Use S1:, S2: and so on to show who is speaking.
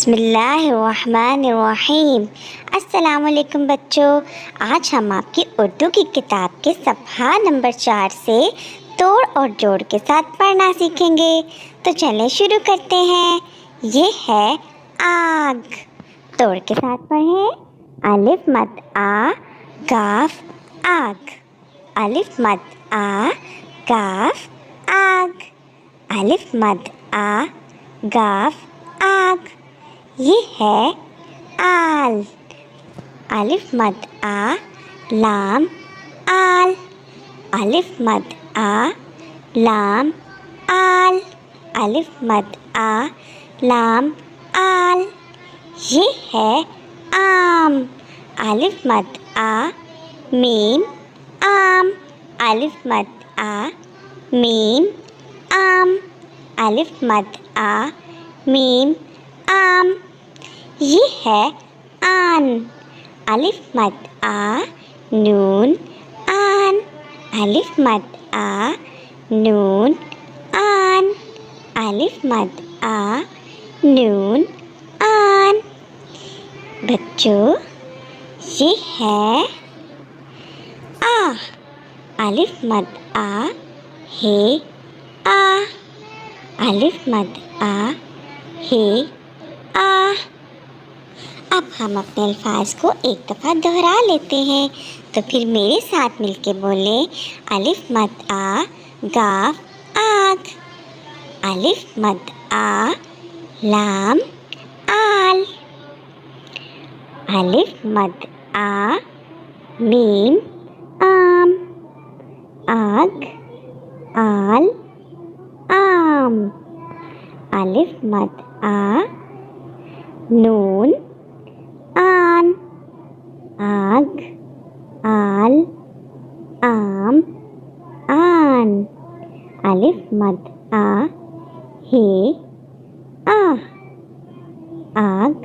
S1: بسم اللہ الرحمن الرحیم۔ السلام علیکم بچوں، آج ہم آپ کی اردو کی کتاب کے صفحہ نمبر 4 سے توڑ اور جوڑ کے ساتھ پڑھنا سیکھیں گے۔ تو چلیں شروع کرتے ہیں۔ یہ ہے آگ۔ توڑ کے ساتھ پڑھیں۔ الف مد آ کاف آگ، الف مد آ کاف آگ، الف مد آ کاف آگ۔ یہ ہے آل۔ الف مد آ لام آل، الف مد آ لام آل، الف مد آ لام آل۔ یہ ہے آم۔ الف مد آ میم آم، الف مد آ میم آم، الف مد آ میم آم۔ یہ ہے آن۔ الف مد آ نون آن، الف مد آ نون آن، الف مد آ نون آن۔ بچوں یہ ہے آ۔ الف مد آ ہے آ، الف مد آ ہے آ۔ اب ہم اپنے الفاظ کو ایک دفعہ دہرا لیتے ہیں، تو پھر میرے ساتھ مل کے بولیں۔ الف مد آ کاف آگ، الف مد آ لام آل، الف مد آ میم آم، آگ آل آم، الف مد آ نون آن، آگ آل آم آن، الف مد آ ہے آ، آگ